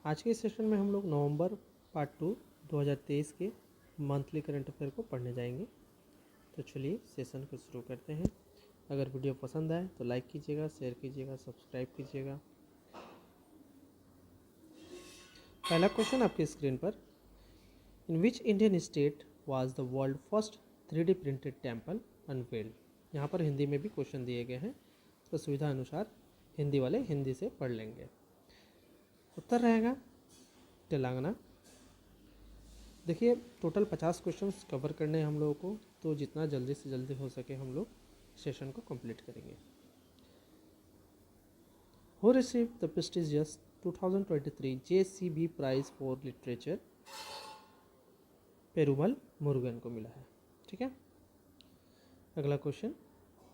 आज के सेशन में हम लोग नवंबर पार्ट 2 2023 के मंथली करंट अफेयर को पढ़ने जाएंगे। तो चलिए सेशन को शुरू करते हैं। अगर वीडियो पसंद आए तो लाइक कीजिएगा, शेयर कीजिएगा, सब्सक्राइब कीजिएगा। पहला क्वेश्चन आपकी स्क्रीन पर, in which Indian state was the world first 3D printed temple unveiled. यहाँ पर हिंदी में भी क्वेश्चन दिए गए हैं, तो सुविधा अनुसार हिंदी वाले हिंदी से पढ़ लेंगे। उत्तर रहेगा तेलंगाना। देखिए टोटल 50 क्वेश्चंस कवर करने हैं हम लोगों को, तो जितना जल्दी से जल्दी हो सके हम लोग सेशन को कंप्लीट करेंगे। Who receive the prestigious 2023 JCB prize for literature. Perumal Murugan को मिला है। ठीक है। अगला question,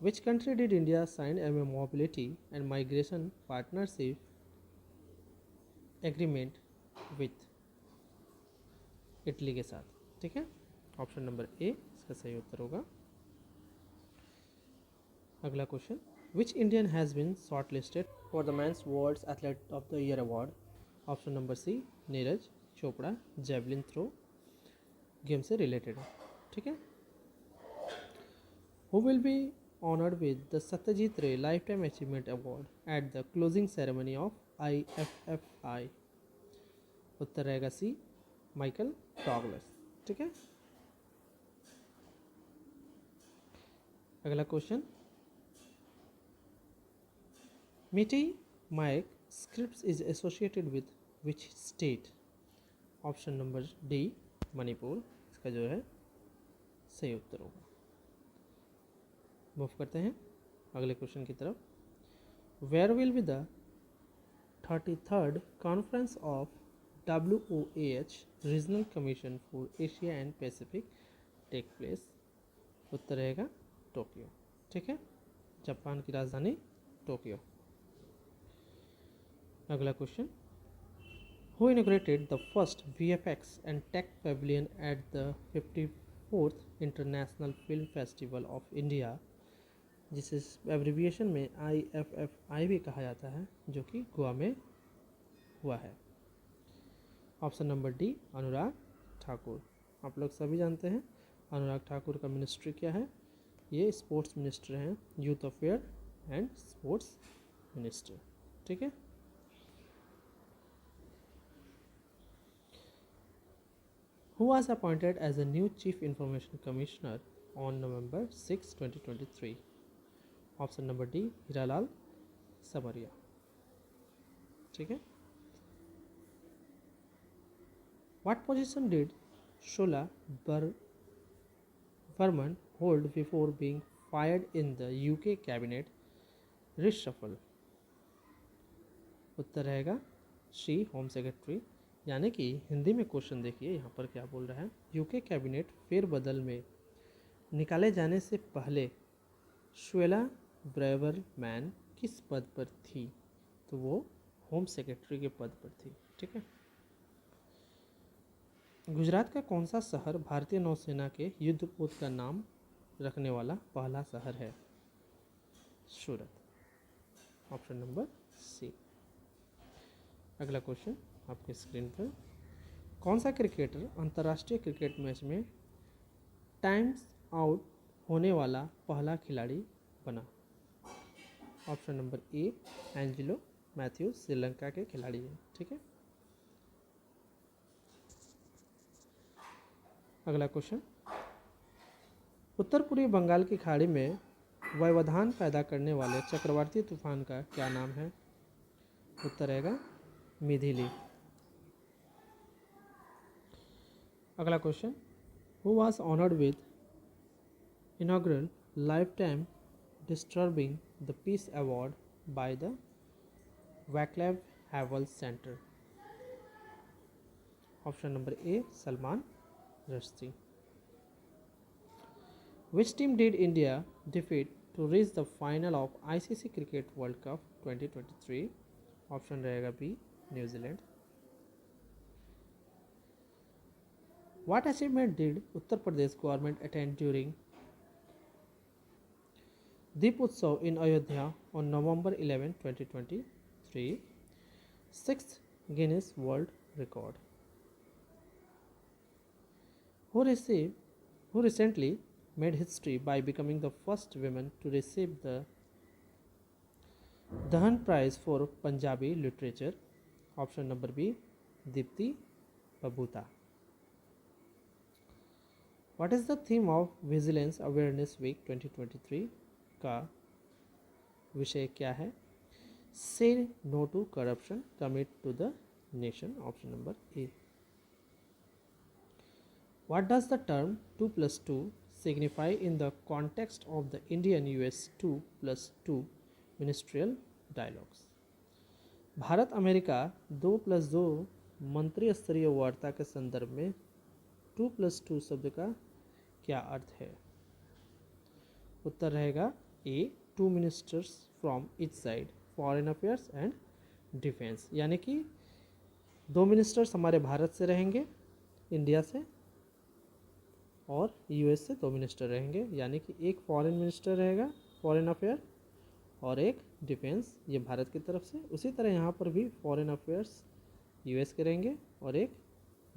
which country did India sign a mobility and migration partnership agreement with. Italy के साथ। ठीक है। ऑप्शन नंबर ए इसका सही उत्तर होगा। अगला question, which Indian has been shortlisted for the men's world athlete of the year award. Option number C Neeraj Chopra, javelin throw game से रिलेटेड है। ठीक है। Who will be honoured with the Satyajit Ray lifetime achievement award at the closing ceremony of IFFI। उत्तर रहेगा C Michael Douglas. ठीक है। अगला question, Meetei Mayek script is associated with which state. Option number D Manipur इसका जो है सही उत्तर होगा। मूव करते हैं अगले क्वेश्चन की तरफ। Where will be the 33rd conference of WOAH regional commission for Asia and Pacific take place. उत्तर रहेगा टोक्यो। ठीक है। जापान की राजधानी टोक्यो। अगला question, who inaugurated the first VFX and tech pavilion at the 54th international film festival of India, जिसे abbreviation में IFFI भी कहा जाता है, जो कि गोवा में हुआ है। Option number D Anurag Thakur. आप लोग सभी जानते हैं अनुराग ठाकुर का मिनिस्ट्री क्या है। ये स्पोर्ट्स मिनिस्टर हैं, youth affair and sports minister. ठीक है। Who was appointed as the new Chief Information Commissioner on November 6, 2023? Option number D Hiralal समरिया। ठीक है। What position did Shola Burman hold before being fired in the UK cabinet reshuffle? उत्तर रहेगा सी home secretary. यानी कि हिंदी में question देखिए यहाँ पर क्या बोल रहा है। यूके कैबिनेट फेरबदल में निकाले जाने से पहले शुएला ब्रेवरमैन किस पद पर थी, तो वो होम सेक्रेटरी के पद पर थी। ठीक है। गुजरात का कौन सा शहर भारतीय नौसेना के युद्धपोत का नाम रखने वाला पहला शहर है। सूरत। Option number C. अगला क्वेश्चन आपके स्क्रीन पर, कौन सा क्रिकेटर अंतर्राष्ट्रीय क्रिकेट मैच में टाइम्स आउट होने वाला पहला खिलाड़ी बना। Option number A Angelo Mathews Sri Lanka के खिलाड़ी हैं। ठीक है। अगला क्वेश्चन, उत्तर पूर्वी बंगाल की खाड़ी में व्यवधान पैदा करने वाले चक्रवाती तूफान का क्या नाम है। उत्तर रहेगा मिथिली। अगला question, who was honoured with inaugural lifetime disturbing the peace award by the Vaclav Havel centre. Option number A Salman Rushdie. Which team did India defeat to reach the final of ICC cricket world cup 2023। Option रहेगा B New Zealand. What achievement did Uttar Pradesh government attend during Deep Utsav in Ayodhya on November 11, 2023? 6th Guinness World Record. Who received who recently made history by becoming the first woman to receive the Dahan Prize for Punjabi Literature. Option number B, Dipti Babuta. What is the theme of Vigilance Awareness Week 2023 का विषय क्या है? Say no to corruption, commit to the nation. Option number A. What does the term 2 plus 2 signify in the context of the Indian-US 2 plus 2 ministerial dialogues? Bharat America 2+2 मंत्री स्तरीय वार्ता के संदर्भ में 2+2 शब्द का क्या अर्थ है? उत्तर रहेगा ए, 2 ministers from each side, foreign affairs and defence, यानी कि 2 मिनिस्टर्स हमारे भारत से रहेंगे, इंडिया से, और यूएस से 2 मिनिस्टर रहेंगे, यानी कि एक फॉरेन मिनिस्टर रहेगा फॉरेन अफेयर और एक डिफेंस, ये भारत की तरफ से। उसी तरह यहाँ पर भी फॉरेन अफेयर्स यूएस के रहेंगे और एक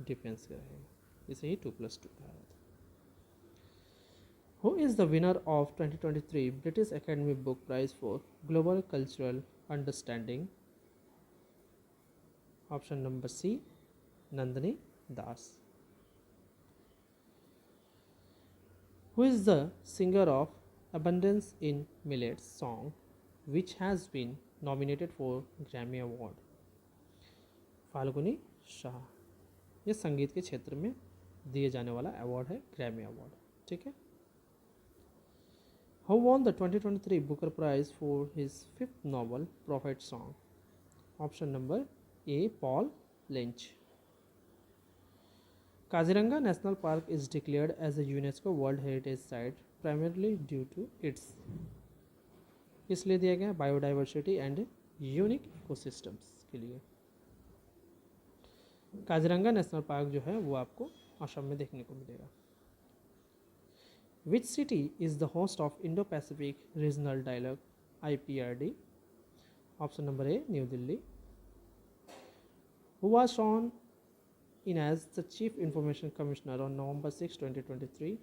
डिफेंस के रहेंगे। इसे ही 2+2 कहा जाता है। Who is the winner of 2023 British Academy Book Prize for Global Cultural Understanding? Option number C, Nandini Das. Who is the singer of Abundance in Millets song which has been nominated for Grammy Award? Falguni Shah. ये संगीत के क्षेत्र में दिए जाने वाला award है, Grammy award. ठीक है। Who won the 2023 Booker Prize for his fifth novel, Prophet Song? Option number A, Paul Lynch. Kaziranga National Park is declared as a UNESCO World Heritage Site primarily due to its इसलिए दिया गया biodiversity and unique ecosystems के लिए। Kaziranga national park जो है वो आपको असम में देखने को मिलेगा। Which city is the host of Indo-Pacific Regional Dialogue (IPRD)? Option number A, New Delhi. Who was sworn in as the Chief Information Commissioner on November 6, 2023?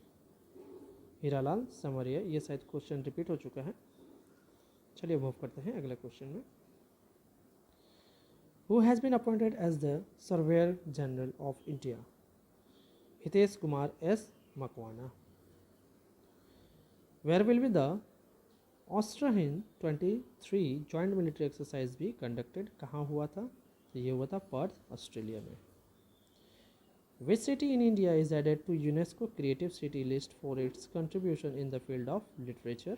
Hiralal समरिया। ये शायद क्वेश्चन रिपीट हो चुका है। चलिए मूव करते हैं अगले क्वेश्चन में। Who has been appointed as the Surveyor General of India? Hitesh Kumar S Makwana. Where will be the Australian 23 Joint Military Exercise be conducted? कहाँ हुआ था? तो ये हुआ था पर्थ, ऑस्ट्रेलिया में। Which city in India is added to UNESCO Creative City list for its contribution in the field of literature?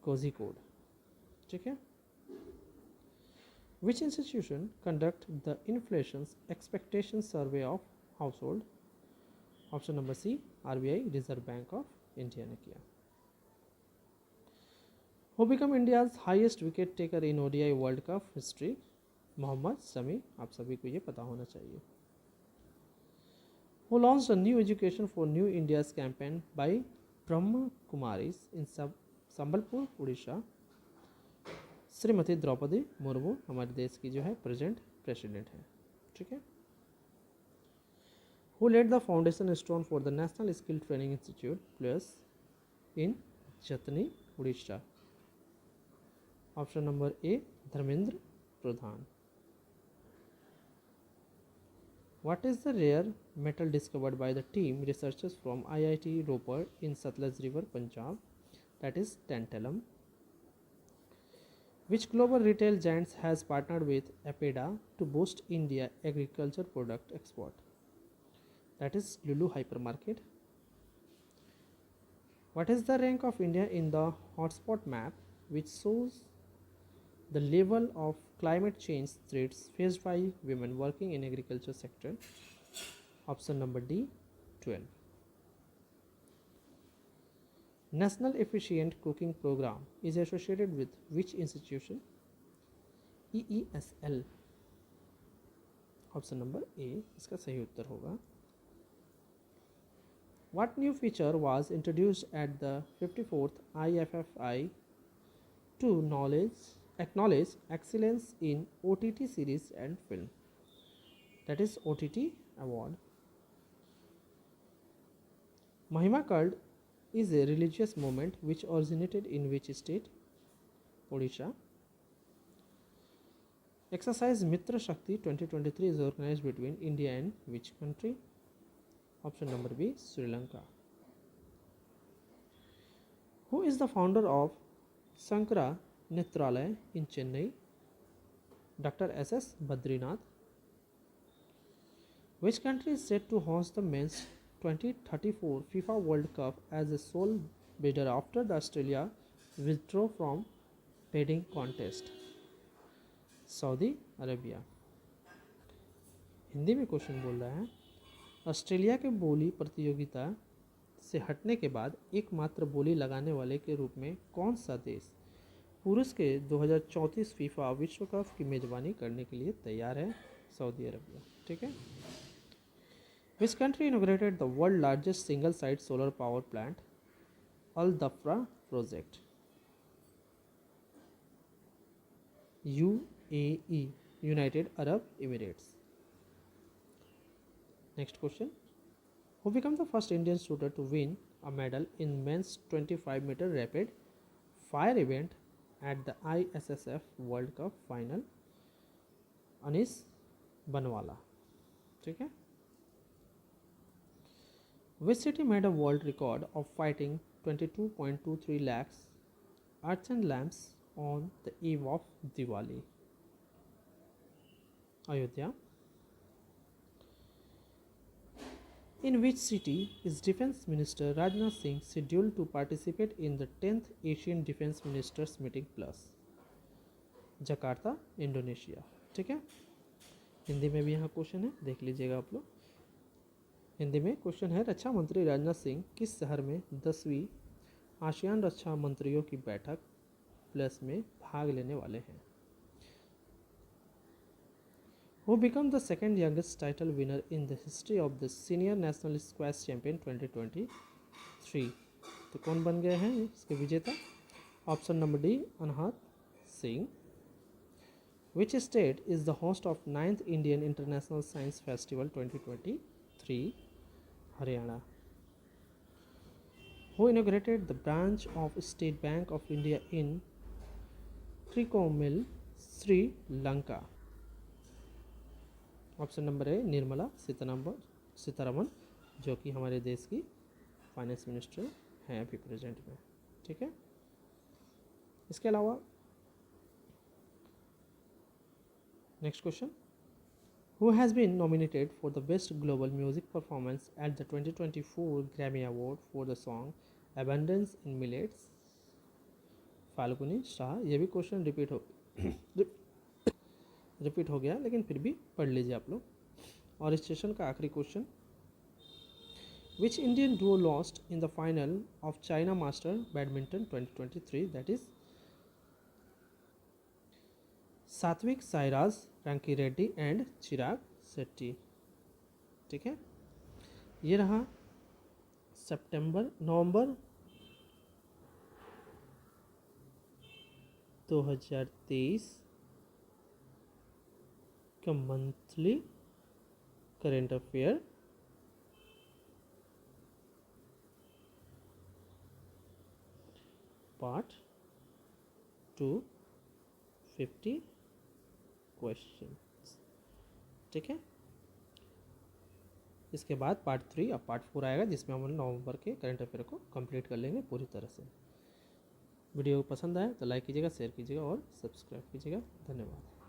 Kozhikode. ठीक है। Which institution conduct the inflation expectation survey of household? Option number C, RBI, Reserve Bank of India ने किया। Who become India's highest wicket taker in ODI World Cup history? Mohammed Shami. आप सभी को ये पता होना चाहिए। Who launched a new education for new India's campaign by Brahma Kumaris in Sambalpur, Orissa? Shrimati Draupadi Murmu हमारे देश की जो है प्रेजेंट प्रेसिडेंट है। ठीक है। Who laid the foundation stone for the National Skill Training Institute plus in Jatni, Odisha? Option number A, Dharmendra Pradhan. What is the rare metal discovered by the team researchers from IIT Ropar in Satluj River, Punjab? That is tantalum. Which global retail giants has partnered with APEDA to boost India agriculture product export? That is Lulu Hypermarket. What is the rank of India in the hotspot map which shows the level of climate change threats faced by women working in agriculture sector? Option number D, 12. National Efficient Cooking Program is associated with which institution? EESL. Option number A इसका सही उत्तर होगा। What new feature was introduced at the 54th IFFI to Knowledge acknowledge excellence in OTT series and film. That is OTT award. Mahima cult is a religious movement which originated in which state? Odisha. Exercise Mitra Shakti 2023 is organized between India and which country? Option number B, Sri Lanka. Who is the founder of Sankara Netralaya in Chennai? Dr. S.S. Badrinath. Which country is set to host the men's 2034 FIFA World Cup as a sole bidder after the Australia withdrew from bidding contest? Saudi Arabia. Hindi में question बोल रहा है, Australia के बोली प्रतियोगिता से हटने के बाद एकमात्र बोली लगाने वाले के रूप में कौन सा देश पुरुष के 2034 फीफा विश्व कप की मेजबानी करने के लिए तैयार है? Saudi Arabia. ठीक है. Which country inaugurated the world largest single site solar power plant? Al Dhafra project. UAE, United Arab Emirates. Next question. Who became the first Indian shooter to win a medal in men's 25-meter rapid fire event at the ISSF World Cup final? Anish Bhanwala. ठीक है. Which city made a world record of fighting 22.23 lakhs earthen lamps on the eve of Diwali? Ayodhya. In which city is Defence Minister Rajnath Singh scheduled to participate in the 10th Asian Defence Ministers Meeting Plus? Jakarta, Indonesia. ठीक है. हिंदी में भी यहाँ question है, देख लीजिएगा आप लोग. हिंदी में क्वेश्चन है, रक्षा मंत्री राजनाथ सिंह किस शहर में 10वीं आसियान रक्षा मंत्रियों की बैठक प्लस में भाग लेने वाले हैं? Who became the second youngest title winner in the history of the Senior National Squash Champion 2023? तो कौन बन गए हैं इसके विजेता? Option number D, Anahat Singh. Which state is the host of 9th Indian International Science Festival 2023? Haryana. Who inaugurated the branch of State Bank of India in Trincomalee, Sri Lanka? Option number ए, निर्मला सीतारमन, जो कि हमारे देश की फाइनेंस मिनिस्टर हैं अभी present में. ठीक है. इसके अलावा next question. Who has been nominated for the best global music performance at the 2024 Grammy award for the song abundance in millets? Falguni Shah. ये भी क्वेश्चन रिपीट हो गया, लेकिन फिर भी पढ़ लीजिए आप लोग. और इस सेशन का आखिरी question. Which Indian Duo lost in the final of China master badminton 2023? That is Satwik Sairaj रंकी Reddy and Chirag Shetty. ठीक है. ये रहा नवंबर 2023 का monthly current affair. Part 250 question. ठीक है. इसके बाद पार्ट 3 और पार्ट 4 आएगा, जिसमें हम नवंबर के करंट अफेयर को कंप्लीट कर लेंगे पूरी तरह से. वीडियो पसंद आए तो लाइक कीजिएगा, शेयर कीजिएगा और सब्सक्राइब कीजिएगा. धन्यवाद.